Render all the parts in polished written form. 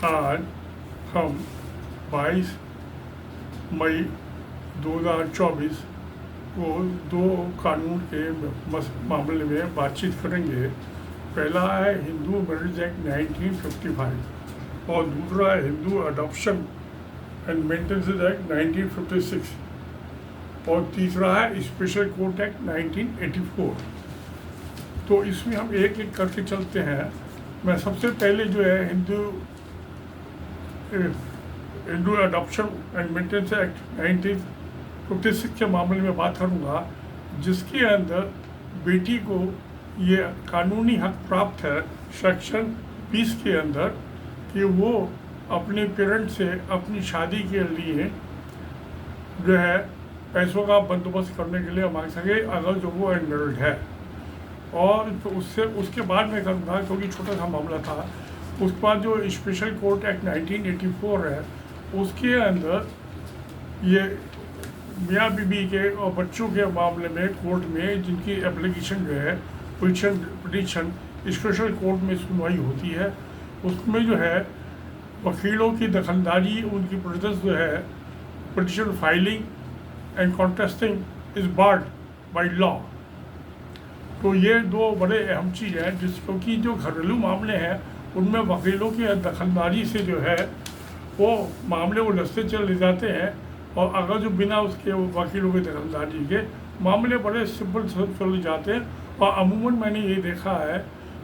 आज हम 22 मई 2024 को दो कानून के मामले में बातचीत करेंगे। पहला है हिंदू मैरिज एक्ट 1955 और दूसरा है Hindu adoption and maintenance act 1956 और तीसरा है स्पेशल कोर्ट एक्ट 1984। तो इसमें हम एक एक करके चलते हैं। मैं सबसे पहले जो है Hindu adoption and maintenance act 1956 के मामले में बात करूंगा, जिसके अंदर बेटी को ये कानूनी हक प्राप्त है सेक्शन 20 के अंदर कि वो अपने पेरेंट्स से अपनी शादी के लिए जो है पैसों का बंदोबस्त करने के लिए मांग सके अगर जो वो एनमेरिड है। और तो उसके बाद में करूँगा, क्योंकि छोटा सा मामला था। उसके बाद जो स्पेशल कोर्ट एक्ट 1984 है, उसके अंदर ये मियाँ बीबी के और बच्चों के मामले में कोर्ट में जिनकी एप्लीकेशन जो है पिटीशन स्पेशल कोर्ट में सुनवाई होती है, उसमें जो है वकीलों की दखलंदाजी, उनकी प्रेजेंस जो है petition filing and contesting is barred by law. तो ये दो बड़े अहम चीज़ हैं क्योंकि जो घरेलू मामले हैं उनमें वकीलों की दखलंदाजी से जो है वो मामले उलझते चले जाते हैं, और अगर जो बिना उसके वकीलों की दखलंदाजी के मामले बड़े सिंपल चले जाते हैं। और अमूमन मैंने ये देखा है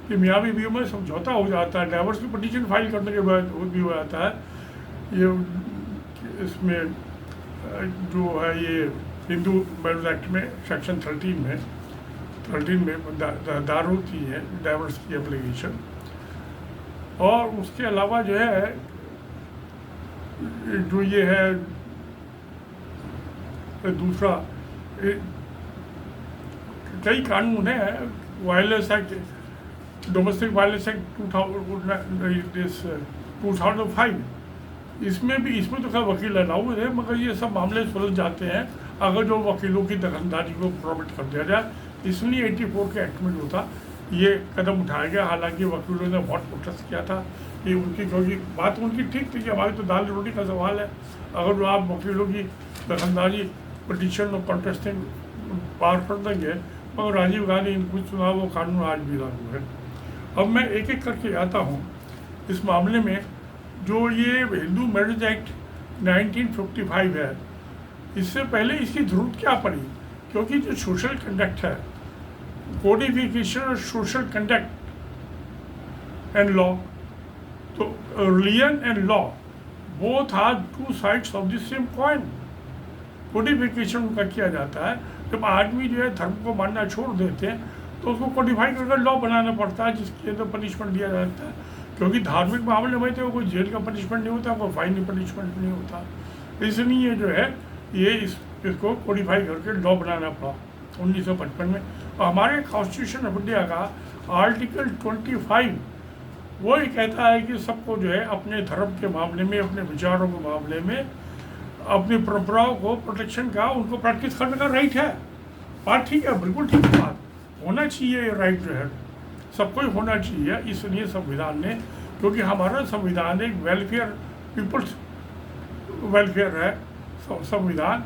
कि मियाँ बीवी में समझौता हो जाता है, डाइवोर्स की पिटीशन फाइल करने के बाद भी हो जाता है। ये इसमें जो है ये हिंदू मैरिज एक्ट में सेक्शन 13 में दायर होती है डाइवोर्स की एप्लीकेशन। और उसके अलावा जो है जो ये है दूसरा कई कानून है, violence act, domestic violence act 2005, इसमें तो खैर वकील अलाउ है, मगर ये सब मामले सुलझ जाते हैं अगर जो वकीलों की दखलंदाजी को प्रोहिबिट कर दिया जाए। इसलिए 84 के एक्ट में जो था ये कदम उठाया गया। हालांकि वकीलों ने बहुत प्रोटेस्ट किया था कि उनकी, क्योंकि बात उनकी ठीक थी कि हमारी तो दाल रोटी का सवाल है, अगर जो आप वकीलों की दखलंदाजी पिटीशन और कॉन्टेस्टिंग पार कर देंगे। मगर राजीव गांधी ने कुछ चुना, वो कानून आज भी लागू है। अब मैं एक एक करके आता हूँ इस मामले में। जो ये हिंदू मैरिज एक्ट 1955 है, इससे पहले इसकी जरूरत क्या पड़ी? क्योंकि जो सोशल कंडक्ट है, कोडिफिकेशन और सोशल कंडक्ट एंड लॉ, तो religion and law both are two sides of the same coin. Codification उनका किया जाता है जब आदमी जो है धर्म को मानना छोड़ देते हैं तो उसको कोडिफाई करके लॉ बनाना पड़ता है, जिसके अंदर पनिशमेंट दिया जाता है। क्योंकि धार्मिक मामले में तो कोई जेल का पनिशमेंट नहीं होता, कोई फाइन पनिशमेंट नहीं होता। इसलिए जो है ये इसको कोडिफाई करके लॉ बनाना पड़ा 1955 में। और हमारे कॉन्स्टिट्यूशन ऑफ इंडिया का आर्टिकल 25 वो ही कहता है कि सबको जो है अपने धर्म के मामले में, अपने विचारों के मामले में, अपनी परंपराओं को प्रोटेक्शन का, उनको प्रैक्टिस करने का राइट है। बात ठीक है, बिल्कुल ठीक बात, होना चाहिए ये राइट जो है सबको ही होना चाहिए। इसलिए संविधान ने, क्योंकि हमारा संविधान एक वेलफेयर, पीपल्स वेलफेयर है संविधान,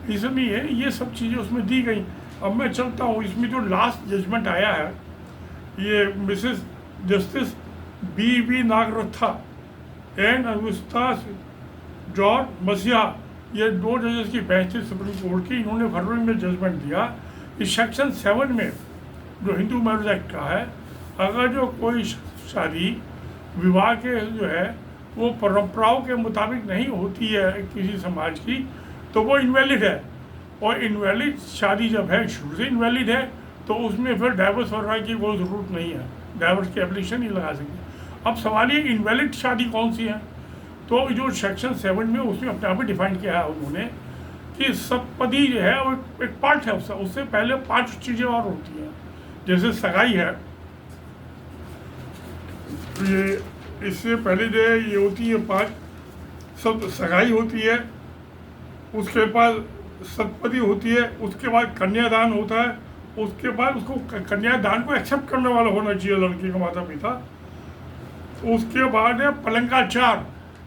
इसलिए ये सब चीज़ें उसमें दी गई। अब मैं चलता हूँ, इसमें जो लास्ट जजमेंट आया है ये Mrs Justice B Nagarathna and Augustine George Masih, ये दो जजेस की बेंच थी सुप्रीम कोर्ट की, इन्होंने फरवरी में जजमेंट दिया। इस सेक्शन 7 में जो हिंदू मैरिज एक्ट का है, अगर जो कोई शादी विवाह के जो है वो परंपराओं के मुताबिक नहीं होती है किसी समाज की, तो वो इनवैलिड है। और इनवैलिड शादी जब है, शुरू से इनवैलिड है, तो उसमें फिर डाइवोर्स वगैरह की कोई ज़रूरत नहीं है, डाइवोर्स की एप्लीकेशन नहीं लगा सकते। अब सवाल ये इनवैलिड शादी कौन सी है? तो जो सेक्शन 7 में उसमें अपने आप ही डिफाइन किया है उन्होंने कि सप्तपदी जो है वो एक पार्ट है उससे पहले 5 चीज़ें और होती हैं। जैसे सगाई है, ये इससे पहले जो है ये होती है 5 सब सगाई होती है, उसके बाद सप्तपदी होती है, उसके बाद कन्यादान होता है, उसके बाद उसको कन्यादान को एक्सेप्ट करने वाला होना चाहिए लड़की का माता पिता। उसके बाद है पलंगाचार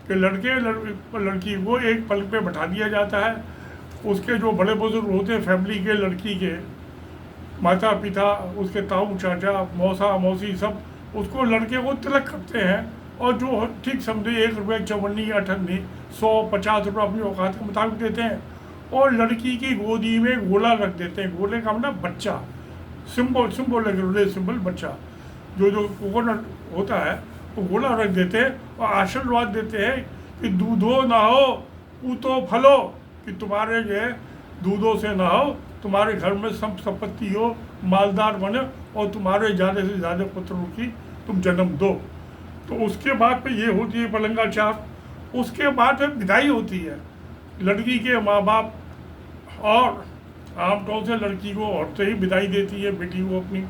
कि लड़की को एक पलंग पे बैठा दिया जाता है। उसके जो बड़े बुजुर्ग होते हैं फैमिली के, लड़की के माता पिता, उसके ताऊ चाचा मौसा मौसी सब उसको लड़के को तिलक करते हैं, और जो ठीक समझे 1 रुपये चवन्नी अठन्नी 100-50 रुपये अपनी औकात के मुताबिक देते हैं, और लड़की की गोदी में गोला रख देते हैं। गोले का मतलब बच्चा, सिंबल बच्चा, जो कोकोनट होता है वो गोला रख देते हैं और आशीर्वाद देते हैं कि दूधो ना हो पूतो फलो, कि तुम्हारे जो है दूधों से ना हो, तुम्हारे घर में सब संपत्ति हो, मालदार बने, और तुम्हारे ज़्यादा से ज़्यादा पुत्रों की तुम जन्म दो। तो उसके बाद पे ये होती है पलंगाचार। उसके बाद पे विदाई होती है। लड़की के माँ बाप और आमतौर से लड़की को औरतें ही विदाई देती है बेटी को अपनी।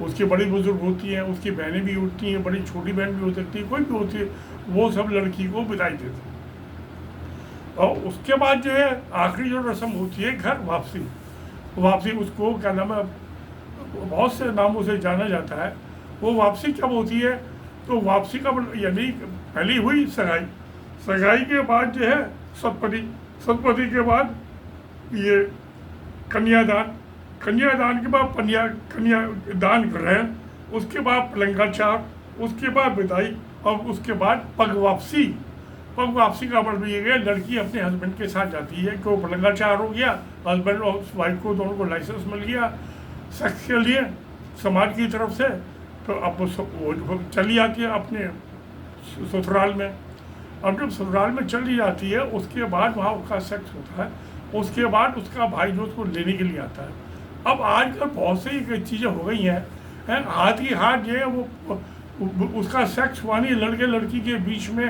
उसके बड़ी बुजुर्ग होती हैं, उसकी बहनें भी होती हैं, बड़ी छोटी बहन भी हो सकती है, कोई भी होती है, वो सब लड़की को विदाई देते हैं। और उसके बाद जो है आखिरी जो रस्म होती है घर वापसी उसको क्या नाम है, बहुत से नामों से जाना जाता है। वो वापसी कब होती है? तो वापसी का यानी पहली हुई सगाई के बाद जो है सतपति के बाद ये कन्यादान के बाद कन्यादान ग्रहण, उसके बाद पलंगाचार, उसके बाद विदाई, और उसके बाद पग वापसी का मतलब ये है लड़की अपने हस्बैंड के साथ जाती है कि वो पलंगाचार हो गया, हस्बैंड और वाइफ को दोनों को लाइसेंस मिल गया सेक्स के लिए समाज की तरफ से, तो अब वो चली जाती है अपने ससुराल में। अब जब ससुराल में चली जाती है उसके बाद वहाँ उसका सेक्स होता है, उसके बाद उसका भाई जो उसको लेने के लिए आता है। अब आजकल बहुत सी चीज़ें हो गई हैं, हाथ ही हाथ जो है वो उसका सेक्स वानी लड़के लड़की के बीच में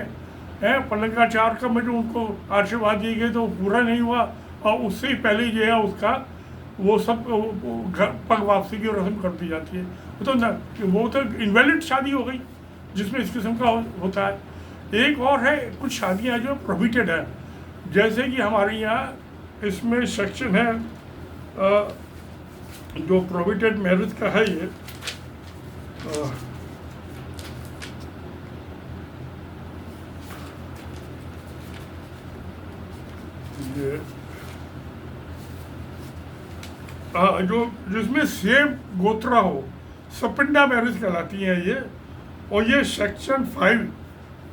है, पलंगाचार का में जो उनको आशीर्वाद दिए गए तो वो पूरा नहीं हुआ, और उससे ही पहले जो है उसका वो सब घर पग वापसी की रस्म कर दी जाती है। वो तो इनवैलिड शादी हो गई जिसमें इस किस्म का होता है। एक और है कुछ शादियाँ जो प्रोहिबिटेड है, जैसे कि हमारे यहाँ इसमें सेक्शन है जो प्रोहिबिटेड मैरिज का है ये जो जिसमें सेम गोत्रा हो, सपिंडा मैरिज कहलाती हैं ये, और ये सेक्शन 5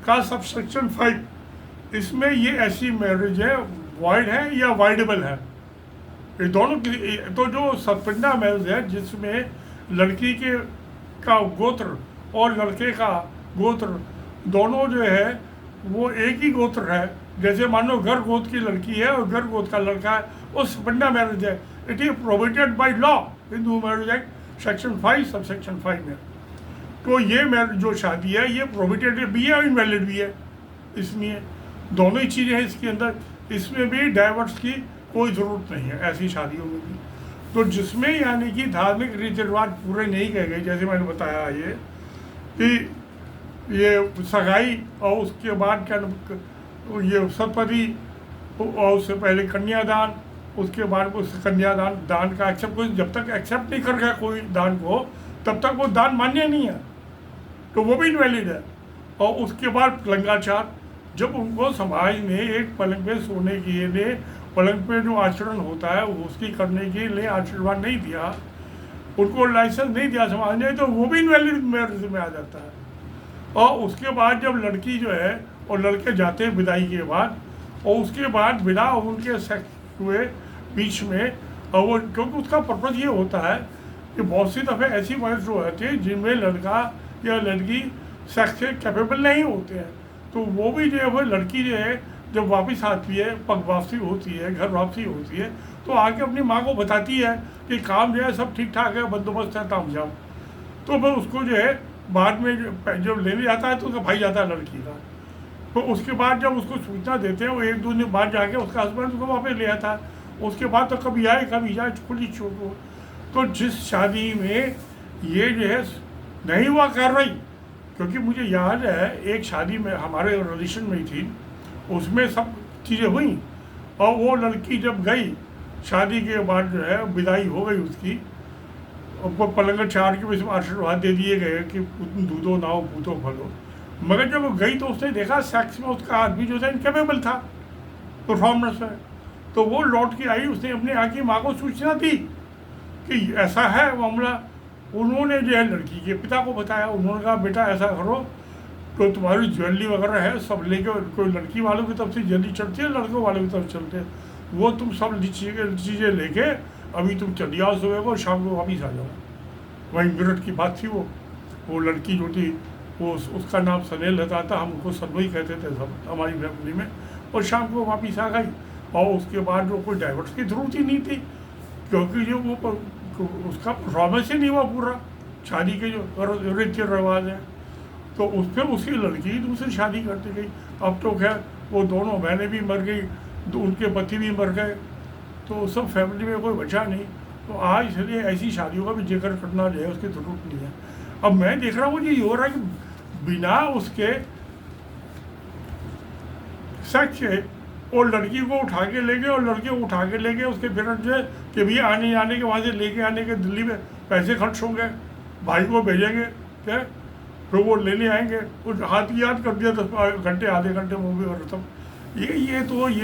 का सब सेक्शन 5, इसमें ये ऐसी मैरिज है वॉइड है या वाइडेबल है, ये दोनों की। तो जो सपिंडा मैरिज है जिसमें लड़की का गोत्र और लड़के का गोत्र दोनों जो है वो एक ही गोत्र है, जैसे मान लो घर गोत्र की लड़की है और घर गोत्र का लड़का है, वो सपिंडा मैरिज है। It is prohibited by law, Hindu marriage act section 5 sub section 5 में। तो ये मैरिज जो शादी है ये प्रोहिबिटेड भी है और इनवैलिड भी है, इसमें दोनों ही चीज़ें हैं इसके अंदर। इसमें भी डाइवर्स की कोई ज़रूरत नहीं है ऐसी शादियों में भी। तो जिसमें यानी कि धार्मिक रीति रिवाज पूरे नहीं किए गए, जैसे मैंने बताया ये कि ये सगाई और उसके बाद क्या ये सतपति और उससे पहले कन्यादान, उसके बाद उस दान का जब तक एक्सेप्ट नहीं कर गया कोई दान को तब तक वो दान मान्य नहीं है, तो वो भी इनवैलिड है। और उसके बाद पलंगाचार, जब उनको समाज ने एक पलंग पे सोने के लिए पलंग पे जो आचरण होता है वो उसकी करने के लिए आशीर्वाद नहीं दिया, उनको लाइसेंस नहीं दिया समाज ने, तो वो भी इनवैलिड मैरिज में आ जाता है। और उसके बाद जब लड़की जो है और लड़के जाते हैं विदाई के बाद, और उसके बाद विदा उनके सेक्स हुए बीच में, और वो क्योंकि उसका पर्पज़ ये होता है कि बहुत सी दफ़े ऐसी मैरिज जो होती है जिनमें लड़का या लड़की सेक्स से कैपेबल नहीं होते हैं, तो वो भी जो है वो लड़की जो है जब वापस आती है, पग वापसी होती है, घर वापसी होती है, तो आके अपनी माँ को बताती है कि काम जो है सब ठीक ठाक है, बंदोबस्त है, ताम जाओ। तो फिर उसको जो है बाद में जब लेने जाता है तो उसका भाई जाता है लड़की का, तो उसके बाद जब उसको सूचना देते हैं वो 1-2 दिन बाद जाके उसका हस्बैंड उसको वापस ले आता है। उसके बाद तो कभी आए कभी जाए खुली छूट हो। तो जिस शादी में ये जो है नहीं हुआ कार्रवाई, क्योंकि मुझे याद है एक शादी में हमारे रिलेशन में ही थी, उसमें सब चीज़ें हुई, और वो लड़की जब गई शादी के बाद जो है विदाई हो गई उसकी, और पलंगाचार के वजह से आशीर्वाद दे दिए गए कि दूधो नाओ पूतो फलो, मगर जब वो गई तो उसने देखा सेक्स में उसका आदमी जो था इनकेपेबल था परफॉर्मेंस में। तो वो लौट के आई, उसने अपने आके माँ को सूचना दी कि ऐसा है मामला। उन्होंने जो है लड़की के पिता को बताया। उन्होंने कहा बेटा ऐसा करो, तो तुम्हारी ज्वेलरी वगैरह है सब लेके, कोई लड़की वालों की तरफ से ज्वेलरी चढ़ती है, लड़कों वालों की तरफ चलते हैं, वो तुम सब चीज़ें लेके अभी तुम चली आओ सुबह को, शाम को वापिस आ जाओ। वहीं मिनट की बात थी। वो लड़की जो थी वो उसका नाम सनेल रहता था, हम उसको सन्नो ही कहते थे सब हमारी फैमिली में। और शाम को वापिस आ गई और उसके बाद जो कोई डाइवर्स की ज़रूरत ही नहीं थी, क्योंकि जो वो उसका परफॉर्मेंस ही नहीं हुआ पूरा शादी के जो रीति रिवाज है। तो उस पर उसकी लड़की दूसरी शादी करती गई। अब तो खैर वो दोनों बहनें भी मर गई, उनके पति भी मर गए, तो सब फैमिली में कोई बचा नहीं। तो आज इसलिए ऐसी शादियों का भी जिक्र करना जो है उसकी ज़रूरत नहीं है। अब मैं देख रहा हूँ ये हो रहा है कि बिना उसके सेक्स के और लड़की को उठा के ले गए, और लड़के को उठा के ले गए उसके पेरेंट्स जो है कि भैया आने जाने के, वहाँ से लेके आने के दिल्ली में पैसे खर्च होंगे, भाई को भेजेंगे क्या, फिर वो लेने आएंगे। उस हाथ याद कर दिया 10 घंटे आधे घंटे में वो भी और सब। ये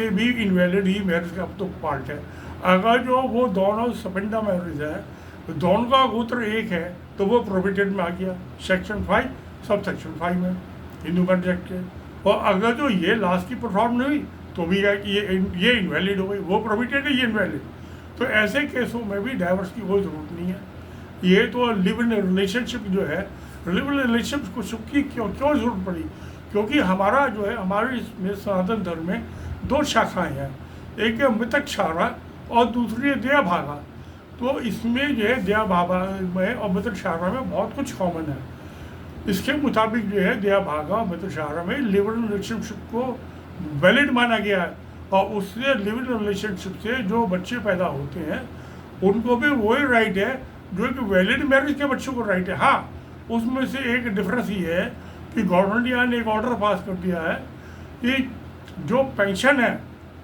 भी इनवैलिड ही मैरिज का अब तो पार्ट है। अगर जो वो दोनों सपेंडा मैरिज है, दोनों का गोत्र एक है, तो वो प्रोहिबिटेड में आ गया सेक्शन 5 सब सेक्शन 5 में हिंदू कॉन्ट्रैक्ट के। और अगर जो ये लास्ट की परफॉर्म नहीं हुई तो भी ये इनवैलिड हो गई, वो प्रोहिबिटेड है, ये इनवैलिड। तो ऐसे केसों में भी डाइवर्स की कोई ज़रूरत नहीं है। ये तो लिव इन रिलेशनशिप जो है, लिव इन रिलेशनशिप को की क्यों ज़रूरत पड़ी, क्योंकि हमारा जो है हमारे इसमें सनातन धर्म में 2 शाखाएं हैं, एक है मृतक शाखा और दूसरी है दया भागा। तो इसमें जो है दया भागा में और मृतक शाखा में बहुत कुछ कॉमन है। इसके मुताबिक जो है दया भागा और मृतक शाखा में लिव इन रिलेशनशिप को वैलिड माना गया है, और उससे लिव इन रिलेशनशिप से जो बच्चे पैदा होते हैं उनको भी वही राइट है जो कि वैलिड मैरिज के बच्चों को राइट है। हाँ, उसमें से एक डिफरेंस ये है कि गवर्नमेंट ने एक ऑर्डर पास कर दिया है कि जो पेंशन है,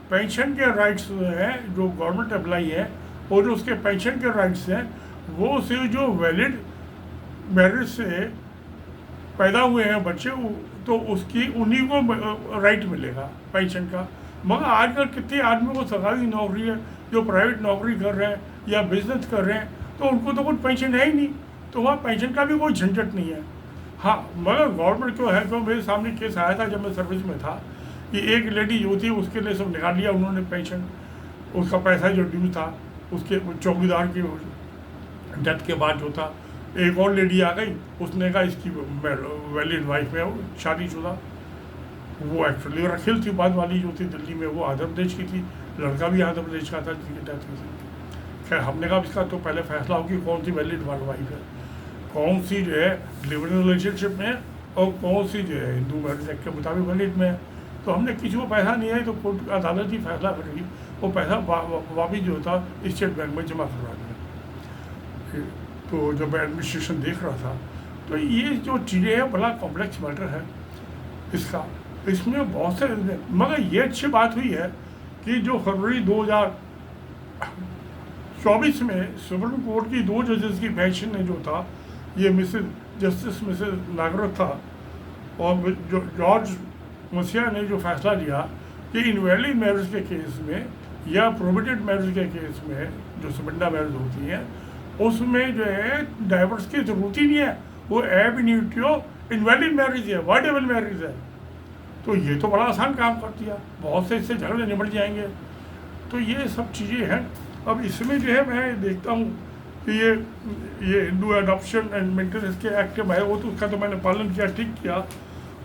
पेंशन के राइट्स हैं जो गवर्नमेंट अप्लाई है, और जो उसके पेंशन के राइट्स हैं वो सिर्फ जो वैलिड मैरिज से पैदा हुए हैं बच्चे, तो उसकी उन्हीं को राइट मिलेगा पेंशन का। मगर आजकल कितने आदमी को सरकारी नौकरी है, जो प्राइवेट नौकरी कर रहे हैं या बिजनेस कर रहे हैं, तो उनको तो कुछ पेंशन है ही नहीं, तो वहाँ पेंशन का भी कोई झंझट नहीं है। हाँ, मगर गवर्नमेंट क्यों है, तो मेरे सामने केस आया था जब मैं सर्विस में था कि एक लेडी जो थी उसके लिए सब निकाल लिया उन्होंने पेंशन, उसका पैसा जो ड्यू था उसके चौकीदार की डेथ के बाद जो था। एक और लेडी आ गई, उसने कहा इसकी वैलिड वाइफ है शादीशुदा, वो एक्चुअली रखिल थी बाद वाली जो थी दिल्ली में, वो आंध्र प्रदेश की थी, लड़का भी आंध्र प्रदेश का था जिसकी डेथ हुई थी। खैर हमने कहा इसका तो पहले फैसला हो कि कौन सी वैलिड वाइफ है, कौन सी जो है लिव इन रिलेशनशिप में और कौन सी जो है हिंदू मैरिज एक्ट के मुताबिक वैलिड में है। तो हमने किसी को पैसा नहीं है तो कोर्ट अदालत ही फैसला करेगी, वो पैसा वापिस जो था स्टेट बैंक में जमा करवा दिया। तो जब मैं एडमिनिस्ट्रेशन देख रहा था तो ये जो चीज़ें हैं बड़ा कॉम्प्लेक्स मैटर है इसका, इसमें बहुत से, मगर ये अच्छी बात हुई है कि जो फरवरी 2024 में सुप्रीम कोर्ट की 2 जजेस की बेंच ने जो था, ये जस्टिस मिसेस नागरथ था और जो जॉर्ज मसिया ने जो फैसला लिया कि इनवैलिड मैरिज के केस में या प्रोहिबिटेड मैरिज के केस में जो सपेंडा मैरिज होती है उसमें जो है डाइवर्स की ज़रूरत ही नहीं है, वो एब इनिटियो इनवैलिड मैरिज है, वाइडेबल मैरिज है। तो ये तो बड़ा आसान काम कर दिया, बहुत से इससे झगड़े निपट जाएंगे। तो ये सब चीज़ें हैं। अब इसमें जो है मैं देखता हूँ कि ये हिंदू अडॉप्शन एंड मेंटेनेंस के एक्ट में है, वो तो उसका तो मैंने पालन किया, ठीक किया।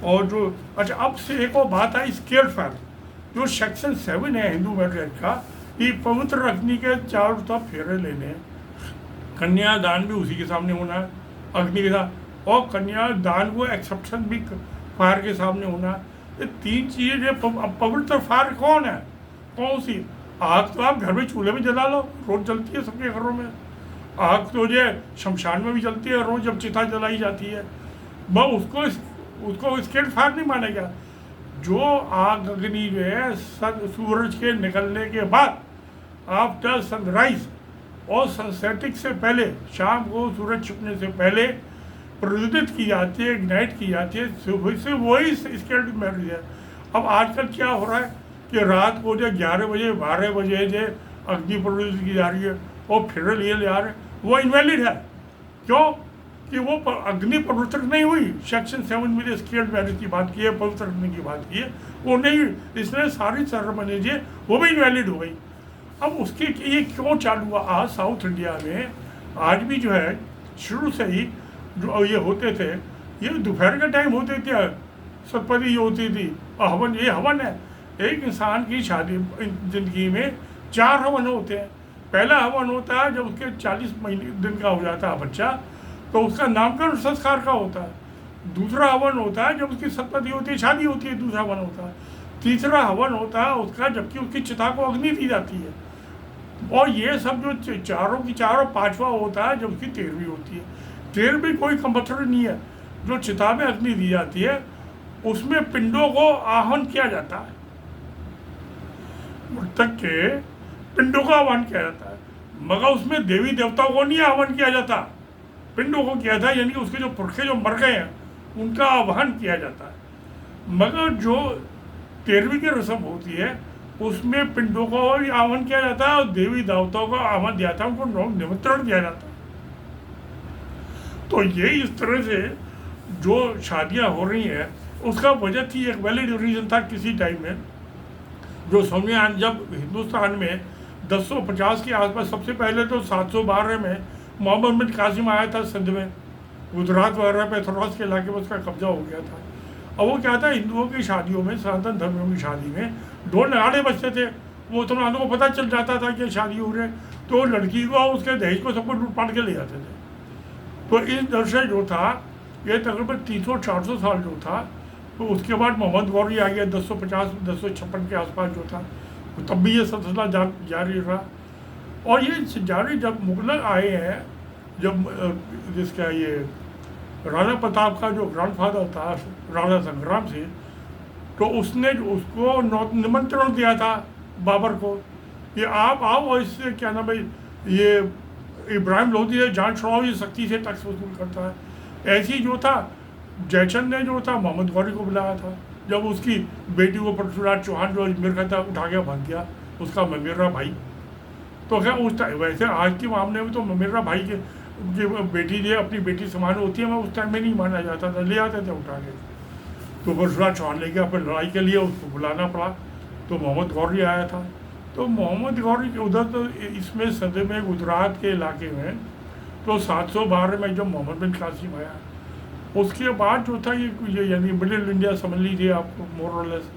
और जो अच्छा अब से एक और बात आई स्केल फैक्ट, जो सेक्शन 7 है हिंदू मैरिज एक्ट का, ये पवित्र रखने के चारों तरफ फेरे लेने, कन्यादान भी उसी के सामने होना है अग्नि के साथ, और कन्यादान को एक्सेप्शन भी फायर के सामने होना है। ये 3 चीज़ें जो पवित्र फायर कौन है, कौन सी? आग तो आप घर में चूल्हे में जला लो, रोज़ जलती है सबके घरों में। आग तो जो है शमशान में भी जलती है रोज़, जब चिता जलाई जाती है। वह उसको स्केल फायर नहीं मानेगा। जो आग अग्नि जो है सूरज के निकलने के बाद, आफ्टर सनराइज और सनसेटिंग से पहले, शाम को सूरज छिपने से पहले प्रज्वलित की जाती है, इग्नाइट की जाती है, से वही स्केल्ड मैरिज है। अब आजकल क्या हो रहा है कि रात को जो 11 बजे 12 बजे जो अग्नि प्रज्वलित की जा रही है और फिर लिए ले आ रहे हैं, वो इनवैलिड है। क्यों कि वो अग्नि पवित्र नहीं हुई। सेक्शन 7 में जो स्केल्ड मैरिज की बात की है, पवित्र अग्नि की बात की है, वो नहीं, इसलिए सारी सेरेमनी जो वो भी इनवैलिड हो गई। अब उसके ये क्यों चालू हुआ? आज साउथ इंडिया में आज भी जो है शुरू से ही जो ये होते थे, ये दोपहर के टाइम होते थे, सतपदी होती थी, हवन, ये हवन है। एक इंसान की शादी जिंदगी में 4 हवन होते हैं। पहला हवन होता है जब उसके 40 महीने दिन का हो जाता है बच्चा, तो उसका नामकरण संस्कार का होता है। दूसरा हवन होता है जब उसकी सतपदी होती है, शादी होती है, दूसरा हवन होता है। तीसरा हवन होता है उसका जबकि उसकी चिता को अग्नि दी जाती है। और ये सब जो चारों की चारों, पांचवा होता है जब उसकी 13वीं होती है। 13वीं कोई कंपल्सरी नहीं है। जो चिता में अग्नि दी जाती है उसमें पिंडों को आह्वान किया जाता है, मृतक के पिंडों का आह्वान किया जाता है, मगर उसमें देवी देवताओं को नहीं आह्वान किया जाता, पिंडों को किया था, यानी कि उसके जो पुरखे जो मर गए हैं उनका आह्वान किया जाता है। मगर जो 13वीं की रस्म होती है उसमें पिंडों को आह्वान किया जाता है और देवी देवताओं का आह्वान दिया था, उनको निमंत्रण दिया जाता है। तो ये इस तरह से जो शादियां हो रही हैं उसका वजह थी, एक वैलिड रीजन था किसी टाइम में। जो संविधान जब हिंदुस्तान में 1050 के आसपास, सबसे पहले तो 712 में मोहम्मद बिन कासिम आया था सिंध में, गुजरात वगैरह पे थोड़ा के इलाके में उसका कब्जा हो गया था। और वो क्या था, हिंदुओं की शादियों में, सनातन धर्मियों की शादी में ढोल नगाड़े बजते थे। वो मुसलमानों को पता चल जाता था कि शादी हो रही है, तो लड़की को उसके दहेज को सबको लूट पाट के ले जाते थे। तो इस दर से जो था ये तकरीबन 300-400 साल जो था, तो उसके बाद मोहम्मद गौरी आ गया 1050-1056 के आसपास जो था, तब भी ये सिलसिला जारी रहा। और ये जारी जब मुगल आए हैं, जब जिसका ये राणा प्रताप का जो ग्रैंडफादर था राणा संग्राम सिंह, तो उसने उसको निमंत्रण दिया था बाबर को कि आप आओ और इससे क्या नाम है, ये इब्राहिम लोधी है, जान छुड़ाओ, ये सख्ती से टैक्स वसूल करता है। ऐसी जो था जयचंद ने जो था मोहम्मद गौरी को बुलाया था, जब उसकी बेटी को पृथ्वीराज चौहान जो अजमेर का था उठा के भाग गया, उसका ममेरा भाई। तो क्या उस टाइम, वैसे आज के मामले में तो ममेरा भाई के बेटी जो अपनी बेटी समान होती है, मैं उस टाइम में नहीं माना जाता था, ले आते थे उठा के। तो पृथ्वीराज चौहान ले गया, फिर लड़ाई के लिए उसको बुलाना पड़ा, तो मोहम्मद गौरी आया था। तो मोहम्मद गौरी के उधर तो इसमें सदे में गुजरात के इलाके में तो 712 में जब मोहम्मद बिन कासिम आया, उसके बाद जो था ये यानी मिडिल इंडिया समझ लीजिए आपको मोर और लेस।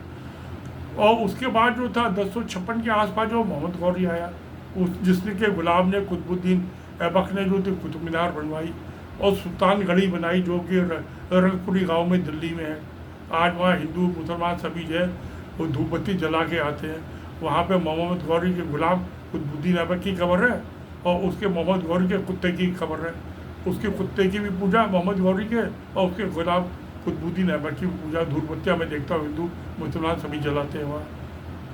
और उसके बाद जो था 1056 के आसपास जो मोहम्मद गौरी आया, उस जिसने के गुलाम ने कुतुबुद्दीन ऐबक ने जो थी कुतुब मीनार बनवाई और सुल्तान गढ़ी बनाई, जो कि रंगपुरी गांव में दिल्ली में है। आज वहाँ हिंदू मुसलमान सभी जो है वो धूप बत्ती जला के आते हैं। वहाँ पे मोहम्मद गौरी के गुलाम कुतुबुद्दीन ऐबक की कब्र है और उसके मोहम्मद गौरी के कुत्ते की कब्र है। उसके कुत्ते की भी पूजा मोहम्मद गौरी के और उसके गुलाम कुतुबुद्दीन ऐबक की पूजा धूप बत्तियाँ मैं देखता हूँ हिंदू मुसलमान सभी जलाते हैं, वहाँ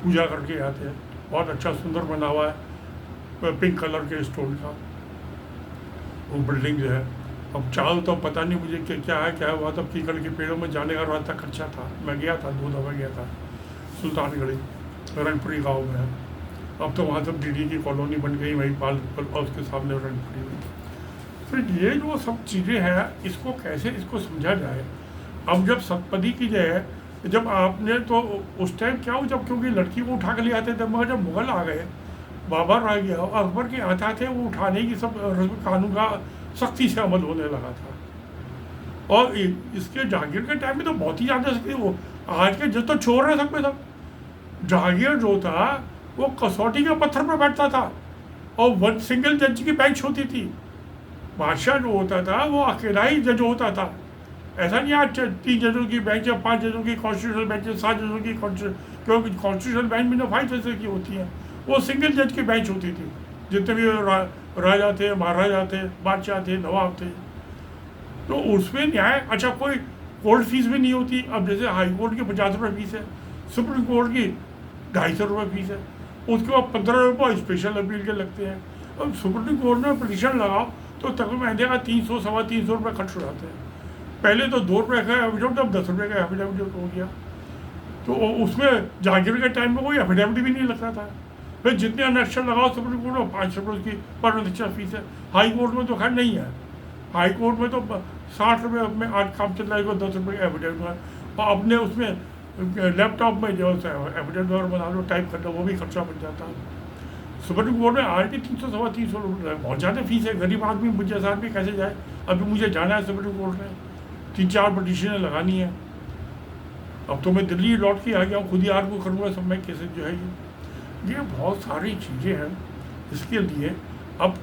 पूजा करके आते हैं। बहुत अच्छा सुंदर बना हुआ है पिंक कलर के स्टोन का वो बिल्डिंग जो है। अब चाहो तो पता नहीं मुझे क्या है क्या हुआ, तब कीकड़ के पेड़ों में जाने का रास्ता कच्चा था, मैं गया था 2 दफ़ा गया था सुल्तानगढ़ी रंगपुरी गांव में है। अब तो वहाँ सब डीडी की कॉलोनी बन गई वहीं पाल और उसके सामने रंगपुरी में। तो ये जो सब चीज़ें हैं इसको कैसे इसको समझा जाए। अब जब सतपदी की जाए, जब आपने तो उस टाइम क्या हो, जब क्योंकि लड़की को उठा के ले आते थे, मगर जब मुग़ल आ गए, बाबर आ गया, अकबर के आता थे, वो उठाने की सब कानून का सख्ती से अमल होने लगा था। और इसके जहांगीर के टाइम में तो बहुत ही ज़्यादा सख्ती, वो आज के जो तो छोड़ रहे सब में सब। जहांगीर जो था वो कसौटी के पत्थर पर बैठता था और सिंगल जज की बेंच होती थी। बादशाह जो होता था वो अकेला ही जज होता था, ऐसा नहीं आज 3 जजों की बेंच है, 5 जजों की कॉन्स्टिट्यूशनल बेंच है, 7 जजों की क्योंकि कॉन्स्टिट्यूशनल बेंच में 5 जज की होती है, वो सिंगल जज की बेंच होती थी। जितने भी राजा थे, महाराजा थे, बादशाह थे, नवाब थे, तो उसमें न्याय, अच्छा कोई कोर्ट फीस भी नहीं होती। अब जैसे हाई कोर्ट की 50 रुपये फीस है, सुप्रीम कोर्ट की 250 रुपये फीस है, उसके बाद 15 रुपये स्पेशल अपील के लगते हैं। अब सुप्रीम कोर्ट में पिटीशन लगाओ तो तकरीबन महीने का 300 सवा 300 रुपये खर्च हो जाते हैं। पहले तो 2 रुपये का एफिडेविट, अब 10 रुपये का एफिडेविट हो गया। तो उसमें जागीर के टाइम में कोई एफिडेविट भी नहीं लगता था। फिर जितने अनक्षर लगाओ सुप्रीम कोर्ट में 500 रुपये की पर अनक्षर फीस है। हाई कोर्ट में तो खैर नहीं है। हाई कोर्ट में तो 60 रुपये में आज काम चल रहा है, 10 रुपये का एफिडेविट है। और अपने उसमें लैपटॉप में जो एफिडेविट और बना लो, टाइप करना, वो भी खर्चा बन जाता है। सुप्रीम कोर्ट में आज भी 300 सवा 300 रुपये बहुत ज़्यादा फीस है। गरीब आदमी मुझे जैसा आदमी कैसे जाए? अभी मुझे जाना है सुप्रीम कोर्ट में, 3-4 पटिशनें लगानी है। अब तो मैं दिल्ली लौट के आ गया हूँ, खुद ही आर्गू करूँगा सब में कैसे जो है। ये बहुत सारी चीज़ें हैं इसके लिए। अब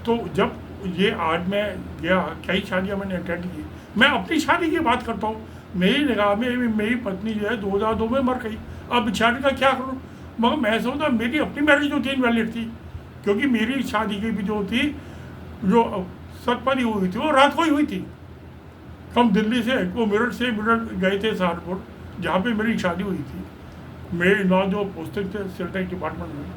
तो जब ये आज मैं गया, कई शादियाँ मैंने अटेंड की। मैं अपनी शादी की बात करता हूँ। मेरी निगाह में मेरी पत्नी जो है 2002 में मर गई। अब बेचारी का क्या करूँ? मगर मैं समझता मेरी अपनी मैरिज जो थी इनवैलिड थी, क्योंकि मेरी शादी की भी जो थी, जो सतपदी हुई थी, वो रात को ही हुई थी। हम दिल्ली से वो मेरठ गए थे सहारनपुर, जहाँ पे मेरी शादी हुई थी। मेरे नौ जो पोस्टिंग थे सिल्टेक डिपार्टमेंट में,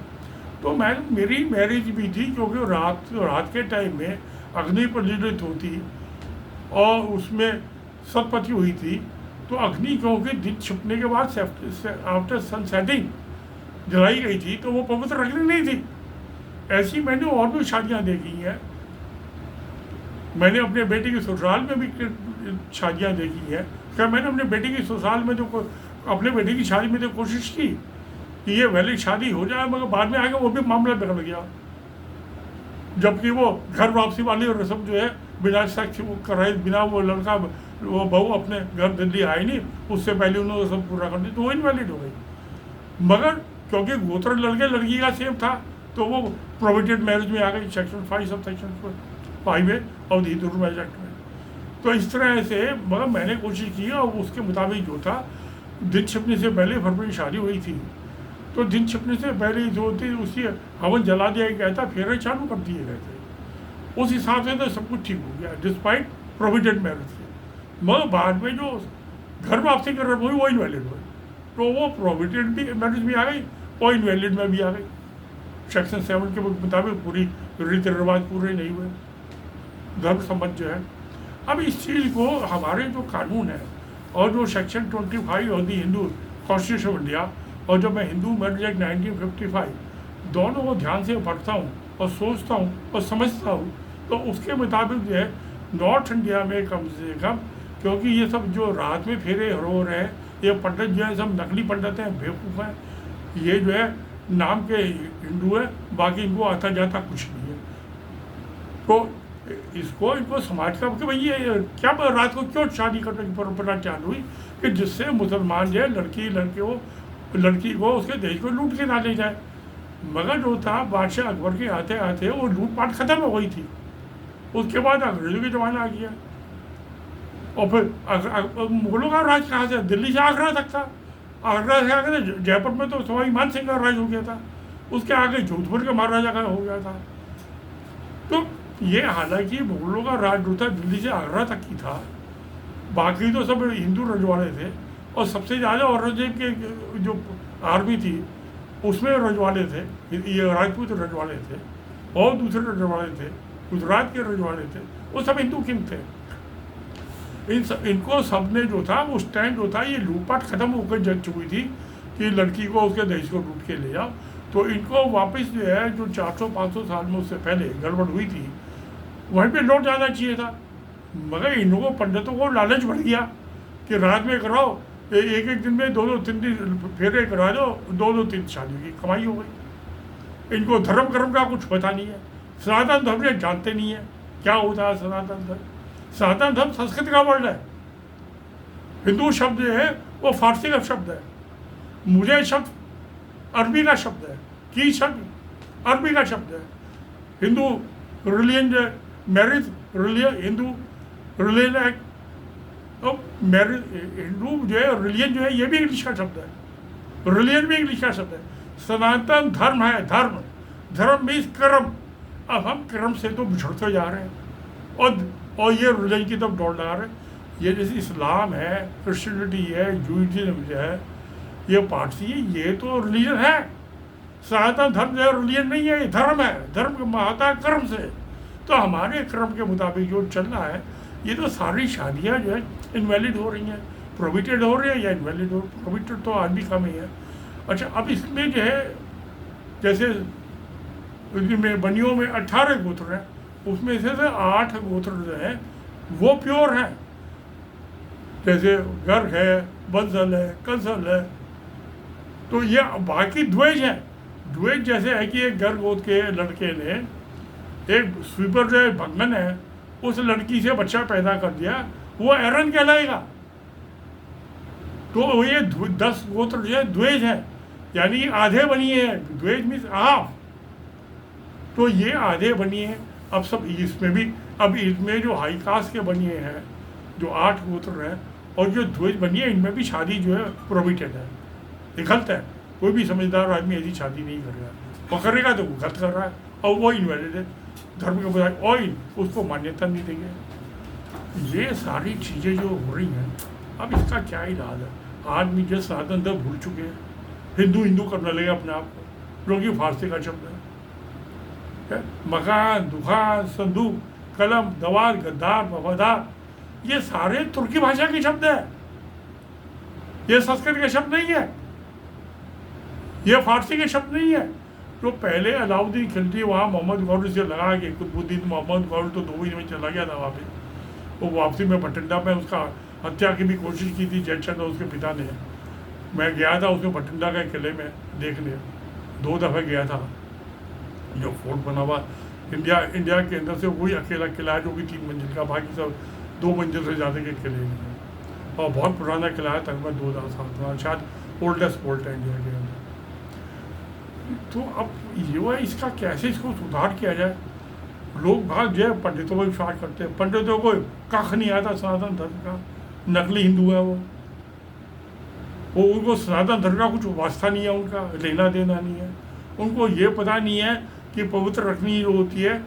तो मेरी मैरिज भी थी, क्योंकि रात के टाइम में अग्नि प्रज्वलित होती और उसमें सतपथी हुई थी। तो अग्नि क्योंकि दिन छिपने के बाद आफ्टर सन सेटिंग जलाई गई थी, तो वो पवित्र अग्नि नहीं थी। ऐसी मैंने और भी शादियाँ देखी हैं। मैंने अपने बेटे की ससुराल में भी शादियाँ देखी हैं। क्या मैंने अपने बेटे की ससुराल में जो अपने बेटे की शादी में तो कोशिश की कि ये वैलिड शादी हो जाए, मगर बाद में आगे वो भी मामला बिगड़ गया। जबकि वो घर वापसी वाली रस्म जो है बिना साक्ष्य वो कराए, बिना वो लड़का वो बहू अपने घर दिल्ली आए नहीं, उससे पहले उन्होंने सब पूरा कर दी, तो वो इनवैलिड हो गई। मगर क्योंकि गोत्र लड़के लड़की का सेम था, तो वो प्रोविडेंट मैरिज में आ गई, सेक्शन 5 सब सेक्शन 5 है और द हिंदू मैरिज एक्ट में। तो इस तरह से मगर मैंने कोशिश की और उसके मुताबिक जो था, दिन छिपने से पहले फरवरी शादी हुई थी, तो दिन छिपने से पहले जो थी उसी हवन जला दिया गया था, फेरे चालू कर दिए गए थे। उस हिसाब से तो सब कुछ ठीक हो गया डिस्पाइट प्रोविडेंट मैरिज से। मगर बाद में जो घर वापसी कर रहे हुई वो इनवैलिड हुई, तो वो प्रोविडेंट भी मैरिज भी आ गई और इनवैलिड में भी आ गई। सेक्शन 7 के मुताबिक पूरी रीति रिवाज पूरे नहीं हुए, धर्म संबंध जो है। अब इस चीज़ को हमारे जो कानून है और जो सेक्शन 25 और दी हिंदू कॉन्स्टिट्यूशन ऑफ इंडिया और जो मैं हिंदू मैरिज एक्ट 1955 दोनों को ध्यान से पढ़ता हूँ और सोचता हूँ और समझता हूँ, तो उसके मुताबिक जो है नॉर्थ इंडिया में कम से कम, क्योंकि ये सब जो रात में फेरे हो रहे हैं, ये पंडित जो है सब नकली पंडित हैं, बेवकूफ़ हैं। ये जो है नाम के हिंदू है, बाकी इनको आता जाता कुछ नहीं है। तो इनको समाज का कि भाई ये क्या रात को क्यों शादी करने की परंपरा चालू हुई कि जिससे मुसलमान जो है लड़की को उसके देश को लूट के ना ले जाए। मगर जो था बादशाह अकबर के आते आते वो लूटपाट खत्म हो गई थी। उसके बाद अंग्रेजों के ज़माना आ गया और फिर मुगलों का राज कहाँ से? दिल्ली से आगरा तक था। आगरा से आगे जयपुर में तो सवाई मान सिंह का राज हो गया था, उसके आगे जोधपुर के महाराजा का हो गया था। तो ये हालांकि मुगलों का राज जो था दिल्ली से आगरा तक ही था, बाकी तो सब हिंदू रजवाड़े थे। और सबसे ज़्यादा औरंगजेब के जो आर्मी थी उसमें रजवाड़े थे, ये राजपूत रजवाड़े थे और दूसरे रजवाड़े थे, गुजरात के रजवाड़े थे, वो सब हिंदू किंग थे। इनको सब ने जो था उस टाइम जो था ये लूटपाट खत्म होकर जग चुकी थी कि लड़की को उसके देश को लूट के ले जाओ। तो इनको वापस जो है जो 400-500 साल में उससे पहले गड़बड़ हुई थी वहीं पे लौट जाना चाहिए था। मगर इनको पंडितों को लालच बढ़ गया कि रात में कराओ, एक दिन में 2-3 दिन फेरे करा दो, 2-3 शादी की कमाई हो गई। इनको धर्म कर्म का कुछ पता नहीं है, सनातन धर्म ये जानते नहीं है क्या होता है सनातन धर्म। सनातन धर्म संस्कृत का वर्ड है, हिंदू शब्द जो है वो फारसी का शब्द है, मुझे शब्द अरबी का शब्द है, की शब्द अरबी का शब्द है। हिंदू रिलीजन जो है marriage religion, Hindu religion act, तो मैरिज हिंदू जो है रिलीजन जो है ये भी इंग्लिश का शब्द है, रिलीजन भी इंग्लिश का शब्द है। सनातन धर्म है, धर्म मीन्स कर्म। अब हम कर्म से तो बिछड़ते जा रहे हैं और ये रिलीजन की तरफ दौड़ लगा रहे हैं। ये जैसे इस्लाम है, क्रिश्चियनिटी है, जूइज्म जो है, ये पारसी है, ये तो रिलीजन है। सनातन धर्म जो है रिलीजन नहीं है, ये धर्म है। धर्म का होता है कर्म से। तो हमारे क्रम के मुताबिक जो चल रहा है, ये तो सारी शादियाँ जो है इनवैलिड हो रही हैं, प्रोहिबिटेड हो रही हैं या इनवैलिड हो, प्रोहिबिटेड तो आज भी कम ही है। अच्छा, अब इसमें जो है जैसे में बनियों में 18 गोत्र हैं, उसमें से 8 गोत्र जो है वो प्योर हैं, जैसे गर्ग है, बंसल है, कंसल है। तो ये बाकी द्वेज है। द्वेज जैसे है कि एक गर्ग गोत्र के लड़के ने, एक स्वीपर जो है भंगन है, उस लड़की से बच्चा पैदा कर दिया, वो एरन कहलाएगा। तो ये 10 गोत्र जो है द्वेज है, यानी आधे बनिए हैं। द्वेज मीन्स हाफ, तो ये आधे बनिए। अब सब इसमें भी, अब इसमें जो हाई कास्ट के बनिए हैं, जो 8 गोत्र हैं, और जो द्वेज बनिए, इनमें भी शादी जो है प्रोहिबिटेड है, गलत है। कोई भी समझदार आदमी ऐसी शादी नहीं करेगा, और करेगा तो वो गलत कर रहा है, और वो इनवैलिड है धर्म के बजाय, और उसको मान्यता नहीं देंगे। ये सारी चीज़ें जो हो रही हैं, अब इसका क्या इलाज है? आदमी जो सनातन धर्म भूल चुके हैं, हिंदू हिंदू करने लगे अपने आप को, क्योंकि फारसी का शब्द है। मकान, दुकान, संदूक, कलम, दवार, गद्दार, वफादार, ये सारे तुर्की भाषा के शब्द है, ये संस्कृत के शब्द नहीं है, ये फारसी के शब्द नहीं है। तो पहले अलाउद्दीन खिलजी वहाँ मोहम्मद गौरी से लगा के, कुतुबुद्दीन मोहम्मद गौरी तो 2 महीने में चला गया था वहाँ पे, वो वापसी में बठिंडा में उसका हत्या की भी कोशिश की थी जयचंद और उसके पिता ने। मैं गया था उसके बठिंडा के किले में देखने, 2 दफ़े गया था। जो फोर्ट बना हुआ इंडिया के अंदर से वही अकेला किला है जो कि 3 मंजिल का, बाकी सब 2 मंजिल से ज़्यादा के किले नहीं हैं, और बहुत पुराना किला है, तकरीबन 2000 साल पुराना, शायद ओल्डेस्ट फोर्ट है इंडिया के अंदर। तो अब ये है, इसका कैसे इसको सुधार किया जाए? लोग भाग जो है पंडितों पर विश्वास करते हैं, पंडितों को कख नहीं आता सनातन धर्म का, नकली हिंदू है वो उनको सनातन धर्म का कुछ वास्ता नहीं है, उनका लेना देना नहीं है। उनको ये पता नहीं है कि पवित्र रखनी जो होती है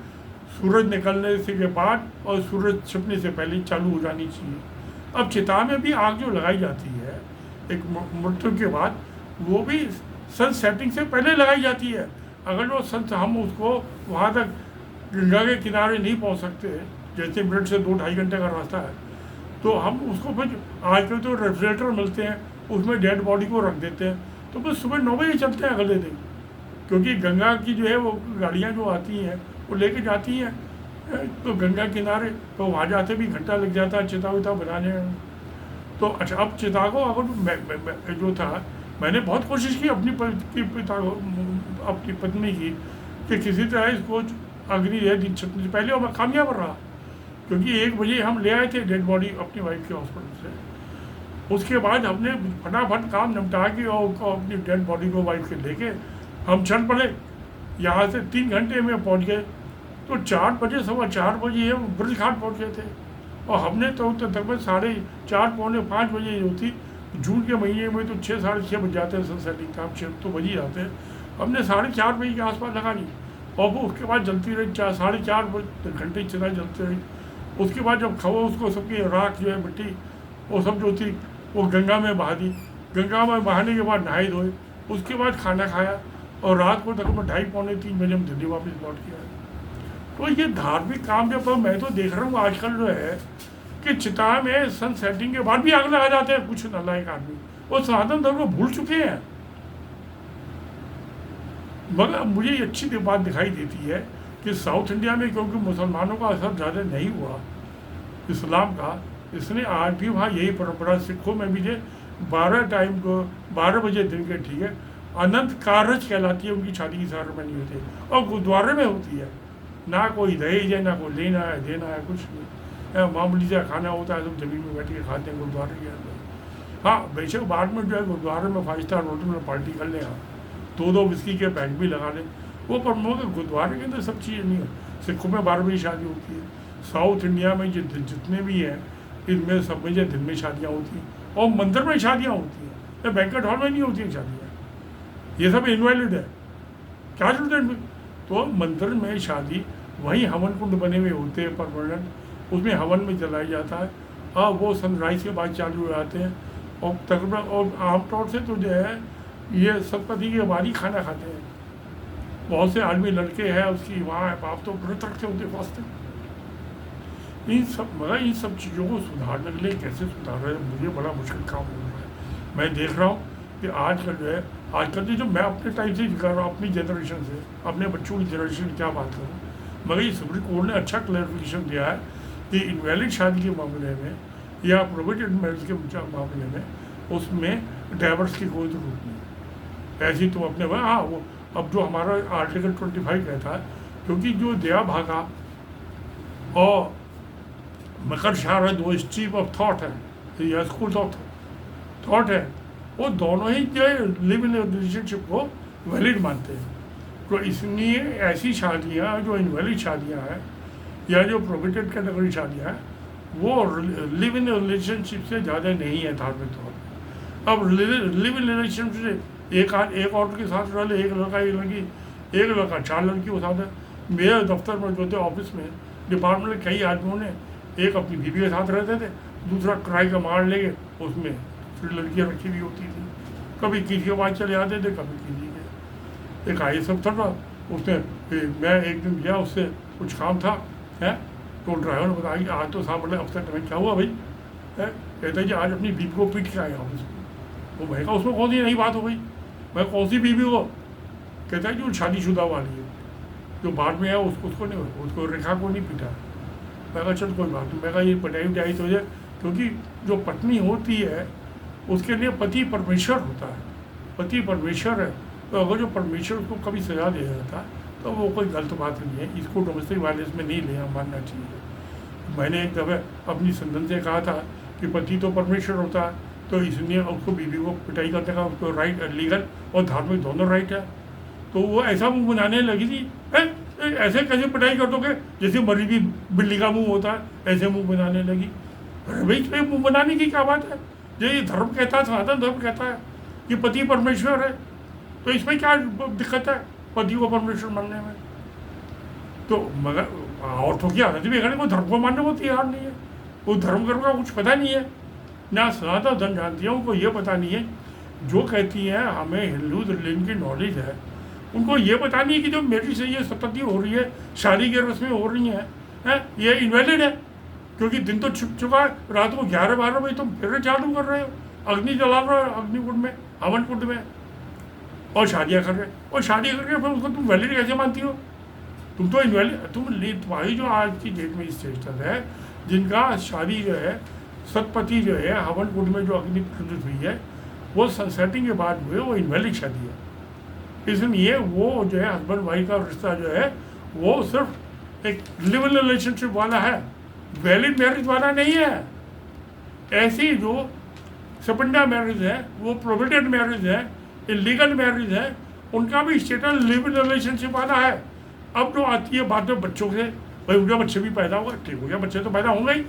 सूरज निकलने से के बाद और सूरज छिपने से पहले चालू हो जानी चाहिए। अब चिता में भी आग जो लगाई जाती है एक मृत्यु के बाद, वो भी सन सेटिंग से पहले लगाई जाती है। अगर वो सन, हम उसको वहाँ तक गंगा के किनारे नहीं पहुँच सकते, जैसे मिनट से 2-2.5 घंटे का रास्ता है, तो हम उसको फिर आजकल तो रेफ्रिजरेटर मिलते हैं, उसमें डेड बॉडी को रख देते हैं, तो फिर सुबह 9 बजे चलते हैं अगले दिन, क्योंकि गंगा की जो है वो गाड़ियाँ जो आती हैं वो लेके जाती हैं तो गंगा किनारे, तो वहाँ जाते भी घंटा लग जाता है चिता विता बनाने में। तो अच्छा, अब चिता को अगर जो था, मैंने बहुत कोशिश की अपनी पत्नी की कि किसी तरह इसको अग्नि है दिन छपने से पहले, और मैं कामयाब रहा, क्योंकि 1 बजे हम ले आए थे डेड बॉडी अपनी वाइफ के हॉस्पिटल से। उसके बाद हमने फटाफट काम निपटा के और अपनी डेड बॉडी को वाइफ के लेके हम चल पड़े। यहाँ से 3 घंटे में पहुँच गए, तो 4 बजे 4:15 बजे हम ब्रज घाट पहुँच गए थे, और हमने तो तकरीबन 4:30 पौने 5 बजे जो थी, जून के महीने में तो 6 साढ़े 6 बज जाते हैं सनसेटिंग टाइम, 6 तो बज ही जाते हैं। हमने 4:30 बजे के आसपास लगा ली, और वो उसके बाद जलती रही 4:30 घंटे चिता जलती रही। उसके बाद जब खवा उसको सबकी राख जो है मिट्टी वो सब जो थी वो गंगा में बहा दी। गंगा में बहाने के बाद नहाए धोए, उसके बाद खाना खाया, और रात को तकरीबन 2:30 पौने 3 बजे हम दिल्ली वापस लौट के आए। तो ये धार्मिक काम जो, पर मैं तो देख रहा हूँ आजकल जो है कि चिता में सन सेटिंग के बाद भी आग लगा जाते हैं कुछ नालायक आदमी, वो सनातन धर्म को भूल चुके हैं। मगर मुझे ये अच्छी बात दिखाई देती है कि साउथ इंडिया में, क्योंकि मुसलमानों का असर ज़्यादा नहीं हुआ इस्लाम का, इसने आज भी वहाँ यही परंपरा, सिखों में भी 12 बजे दिन के, ठीक है, अनंत कारज कहलाती है उनकी शादी की सेरेमनी होती है, और गुरुद्वारे में होती है। ना कोई दहेज है, ना कोई लेना है देना है, कुछ नहीं, मामूली सा खाना होता है, सब जमीन में बैठ के खाते हैं गुरुद्वारे के अंदर। हाँ, बेशक बाद में जो है गुरुद्वारे में 5 स्टार होटल में पार्टी कर लें, 2 विस्की के पैक भी लगा लें, वो पर गुरुद्वारे के अंदर सब चीज़ें नहीं है। सिखों में 12 बजे शादी होती है, साउथ इंडिया में जितने भी हैं इनमें सब बजे दिन में शादियाँ होती हैं, और मंदिर में शादियाँ होती हैं, या बैंकेट हॉल में नहीं होती हैं शादियाँ। ये सब इनवैलिड है, क्या जरूरत है? तो मंदिर में शादी, वहीं हवन कुंड बने हुए होते हैं परमानेंट, उसमें हवन में जलाया जाता है, और वो सनराइज के बाद चालू हो जाते हैं, और तकरीबन और आमतौर से तो जो है ये सप्तपदी के बाद ही खाना खाते हैं, बहुत से आदमी लड़के हैं उसकी वहाँ बाप तो व्रत रखते होते वास्ते। मगर इन सब चीज़ों को सुधारने के लिए कैसे सुधार रहे हैं, मुझे बड़ा मुश्किल काम हो रहा है। मैं देख रहा हूँ कि आजकल जो है, आजकल जो मैं अपने टाइम से कर रहा हूँ, अपनी जनरेशन से, अपने बच्चों की जनरेशन की क्या बात करूँ, मगर ये सुप्रीम कोर्ट ने अच्छा क्लैरिफिकेशन दिया है कि इनवैलिड शादी के मामले में या प्रोविडेंट मैरिज के मामले में उसमें डाइवर्स की कोई जरूरत नहीं। ऐसी तुम अपने हाँ, वो अब जो हमारा आर्टिकल 25 कहता है, क्योंकि जो दया भागा और मकर शार दो स्ट्रीम ऑफ थॉट है या स्कूल ऑफ थॉट है, वो दोनों ही जो लिव इन रिलेशनशिप को वैलिड मानते हैं। तो इसलिए ऐसी शादियाँ जो इनवैलिड शादियाँ हैं या जो प्रोहिबिटेड कैटेगरी शादियाँ हैं, वो लिव इन रिलेशनशिप से ज़्यादा नहीं है धार्मिक तौर पर। अब लिव इन रिलेशनशिप से एक औरत के साथ रह ले, एक लड़का एक लड़की, एक लड़का 4 लड़कियों के साथ है। मेरे दफ्तर में जो थे, ऑफिस में, डिपार्टमेंट में कई आदमियों ने एक अपनी बीवी के साथ रहते थे, दूसरा किराए का मार लेके उसमें फिर लड़कियाँ रखी हुई होती थी। कभी किसी के पास चले आते थे, कभी किसी के। एक आई सब था उसने, मैं एक दिन गया, उससे कुछ काम था है, तो ड्राइवर ने बताया कि आज तो साहब बड़े अफसर में क्या हुआ भाई है, कहते हैं कि आज अपनी बीवी को पीट के आया ऑफिस में। वो मैं कहा उसमें कौन सी नई बात हो गई, मैं कौन सी बीवी को, कहता है जो शादीशुदा वाली है, जो बाद में है उसको नहीं, उसको रेखा को नहीं पीटा। मैं कहा चल कोई बात नहीं, मैं कहा ये पटाई उठाई तो है, क्योंकि जो पत्नी होती है उसके लिए पति परमेश्वर होता है, पति परमेश्वर है। तो अगर जो परमेश्वर उसको कभी सजा दे जाता तो वो कोई गलत बात नहीं है, इसको डोमेस्टिक वायलेंस में नहीं लेना मानना चाहिए। मैंने एक दफ़े अपनी संदन से कहा था कि पति तो परमेश्वर होता है, तो इसलिए उसको बीवी को पिटाई करने का उसको राइट, लीगल और धार्मिक दोनों राइट है। तो वो ऐसा मुँह बनाने लगी थी, ऐसे कैसे पिटाई कर दोगे, जैसे मरी भी बिल्ली का मुँह होता है, ऐसे मुँह बनाने लगी। अरे भाई इसमें मुँह बनाने की क्या बात है, ये धर्म कहता है, सनातन धर्म कहता है कि पति परमेश्वर है, तो इसमें क्या दिक्कत है पति को परमेश्वर मानने में। तो मगर औरतों की आदत भी वो धर्म को मानने को तैयार नहीं है, वो धर्म कर्म का कुछ पता नहीं है, ना सनातन धर्म जानती है, उनको ये पता नहीं है। जो कहती हैं हमें हिंदू रिलीजन की नॉलेज है, उनको ये पता नहीं है कि जो मेरी से ये सतती हो रही है, शादी की रस्में हो रही हैं, ये इनवैलिड है, क्योंकि दिन तो छुप चुका है, रात को 11-12 बजे तुम फिर चालू कर रहे हो, अग्नि जला रहे हो अग्निकुंड में, हवन कुंड में, और शादियाँ कर रहे हो, और शादी करके फिर उसको तुम वैलिड कैसे मानती हो? तुम तो इनवैलिड, तुम्हारी जो आज की डेट में स्टेटस है, जिनका शादी जो है सतपति जो है हवन कुंड में जो अग्नि प्रज्वलित हुई है, वो सनसेटिंग के बाद हुए, वो इनवैलिड शादी है। इसलिए वो जो है हस्बैंड वाइफ का रिश्ता जो है वो सिर्फ एक लिव इन रिलेशनशिप वाला है, वैलिड मैरिज वाला नहीं है। ऐसी जो सपंडा मैरिज है, वो प्रोविडेंट मैरिज है, इलीगल मैरिज है, उनका भी स्टेटस लिव इन रिलेशनशिप वाला है। अब जो आती है बात में बच्चों से, भाई उनके बच्चे भी पैदा होगा, ठीक हो गया, बच्चे तो पैदा होंगे ही।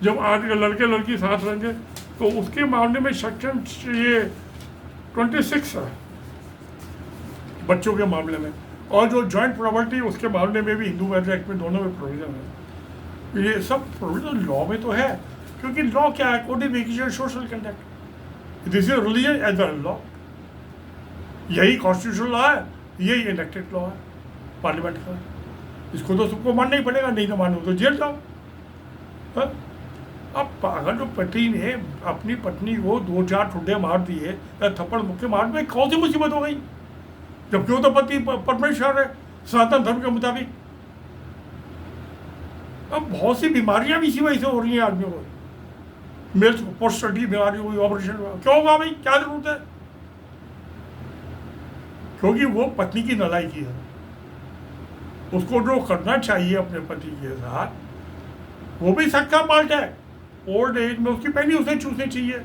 जब आज लड़के लड़की साथ रहेंगे तो उसके मामले में सेक्शन ये 26 है बच्चों के मामले में, और जो जॉइंट प्रॉपर्टी उसके मामले में भी हिंदू मैरिज एक्ट में दोनों में प्रोविजन है। ये सब प्रोविजन लॉ में तो है, क्योंकि लॉ क्या है, codification social conduct, this is religion as well law, यही कॉन्स्टिट्यूशनल लॉ है, यही इलेक्टेड लॉ है पार्लियामेंट का। इसको तो सबको मानना ही पड़ेगा, नहीं तो मानो तो जेल जाओ। अब अगर जो पति ने अपनी पत्नी को 2-4 ठुड्डे मार दिए या थप्पड़ मुक्के मार दिए, कौन सी मुसीबत हो गई, जबकि वो तो पति परमेश्वर है सनातन धर्म के मुताबिक। अब बहुत सी बीमारियां भी इसी वजह से हो रही हैं आदमियों को, मेल पोस्टर्टी बीमारी हुई, ऑपरेशन क्यों होगा भाई, क्या जरूरत है? क्योंकि वो पत्नी की नालायकी है, उसको जो करना चाहिए अपने पति के साथ वो भी सबका पार्ट है। ओल्ड एज में उसकी पहली उसे चूसनी चाहिए,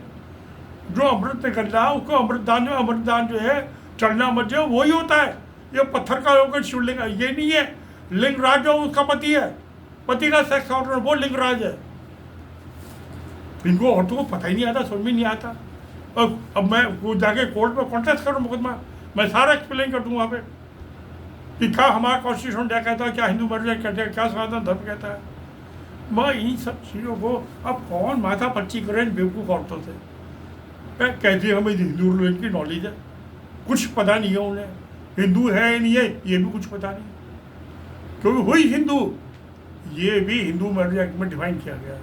जो अमृत निकल रहा है उसको अमृतदान जो है चढ़ना मत जो वही होता है। ये पत्थर का होकर शिवलिंग ये नहीं है, लिंगराज जो उसका पति है, पति का सेक्स ऑर्गन वो लिंगराज है। इनको औरतों को पता ही नहीं आता, समझ में नहीं आता। अब मैं वो जाके कोर्ट में कॉन्टेस्ट करूँ मुकदमा, मैं सारा एक्सप्लेन कर दूँ वहाँ पे कि क्या हमारा कॉन्स्टिट्यूशन क्या कहता है, क्या हिंदू मैरिज कहते हैं, क्या सनातन धर्म कहता है। मैं इन सब चीज़ों को अब कौन माथा पच्ची करें बेवकूफ़ औरतों से, कहती है हमें हिंदू रिलीजन की नॉलेज है, कुछ पता नहीं है उन्हें। हिंदू है नहीं है ये भी कुछ पता नहीं, क्योंकि वही हिंदू ये भी हिंदू मैरिज एक्ट में डिफाइन किया गया है।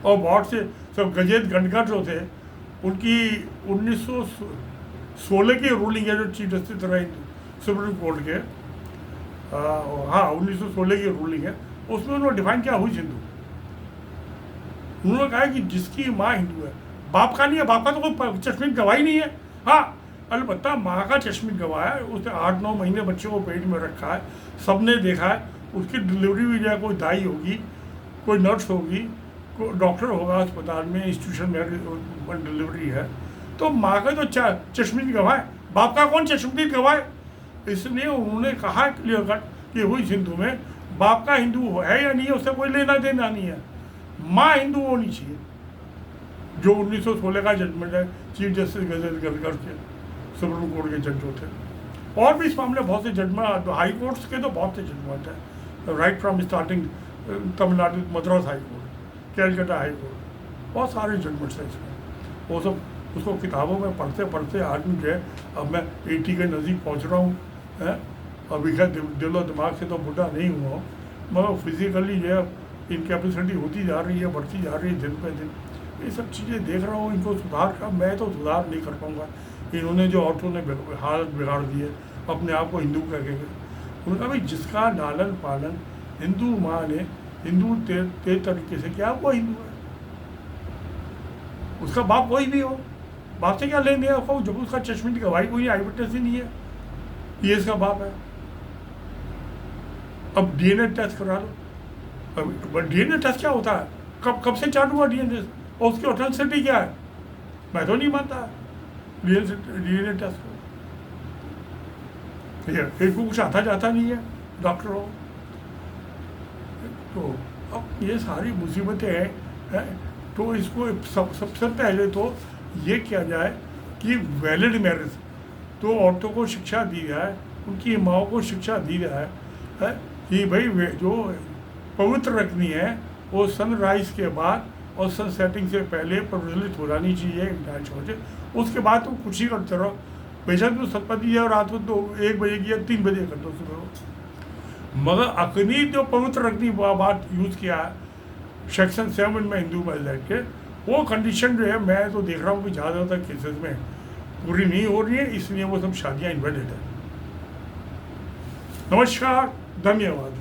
और बहुत से सब गजेंद्र गणकर जो थे उनकी 1916 की रूलिंग है, जो चीफ जस्टिस रहे सुप्रीम कोर्ट के, हाँ 1916 की रूलिंग है, उसमें उन्होंने डिफाइन किया हुई हिंदू। उन्होंने कहा कि जिसकी माँ हिंदू है, बाप का नहीं है, बाप का तो कोई चश्मिश गवाही नहीं है। हाँ अलबत्ता माँ का चश्मिश गवाह है, उसने 8-9 महीने बच्चे को पेट में रखा है, सबने देखा है, उसकी डिलीवरी भी जो है कोई दाई होगी, कोई नर्स होगी, कोई डॉक्टर होगा अस्पताल में, इंस्टीट्यूशन में डिलीवरी है, तो माँ का तो चश्मिश गवाह है, बाप का कौन चश्मिश गवाह है। इसलिए उन्होंने कहा क्लियर कट कि हुई हिंदू में बाप का हिंदू है या नहीं है उससे कोई लेना देना नहीं है, माँ हिंदू होनी चाहिए, जो 1916 का जजमेंट है चीफ जस्टिस गजेंद्र गणकर के सुप्रीम कोर्ट के जज जो थे। और भी इस मामले बहुत से जजमेंट, हाई कोर्ट्स के तो बहुत से जजमेंट हैं, right from starting Tamil Nadu Madras high court, Calcutta high court, बहुत सारे जजमेंट्स हैं इसमें। वो सब उसको किताबों में पढ़ते पढ़ते आदमी जो है, अब मैं 80 के नज़दीक पहुँच रहा हूँ, अभी खैर दिलो दिमाग से तो बुढ़ा नहीं हुआ हूँ, मगर फिजिकली जो है इनकेपेसिटी होती जा रही है, बढ़ती जा रही है दिन पे दिन। ये सब चीज़ें देख रहा हूँ, इनको सुधार का मैं तो सुधार नहीं कर पाऊँगा। इन्होंने जो औरतों ने हालत बिगाड़ दी है, अपने आप को हिंदू कह के, उनका भाई जिसका लालन पालन हिंदू माँ ने हिंदू ते तरीके से किया वो हिंदू है, उसका बाप कोई भी हो, बाप से क्या लेंगे आपको, जब उसका चश्मे की गवाही कोई आई विटनेस ही नहीं है, ये इसका बाप है। अब डीएनए टेस्ट करा लो, अब डीएनए टेस्ट क्या होता है, कब से चालू हुआ डीएनए, और उसकी ऑथेंटिसिटी क्या है, मैं तो नहीं मानता डीएनए टेस्ट को, फिर कुछ आता जाता नहीं है डॉक्टर हो। तो अब ये सारी मुसीबतें हैं, तो इसको सबसे पहले तो ये किया जाए कि वैलिड मैरिज तो औरतों को शिक्षा दी जाए, उनकी माओं को शिक्षा दी जाए है कि भाई जो पवित्र रखनी है वो सनराइज के बाद और सन सेटिंग से पहले प्रज्वलित हो जानी चाहिए छोटे, उसके बाद तुम कुछ ही करते रहो, बेशक तो सतपति है और रात को तो 1 बजे की या 3 बजे कर दो सुबह। मगर अखनी जो पवित्र रखनी बात यूज़ किया है सेक्शन 7 में हिंदू मैरिज एक्ट के, वो कंडीशन जो है मैं तो देख रहा हूँ कि ज़्यादातर केसेस में पूरी नहीं हो रही है, इसलिए वो सब शादियाँ इन्वेलिड है। नमस्कार, धन्यवाद।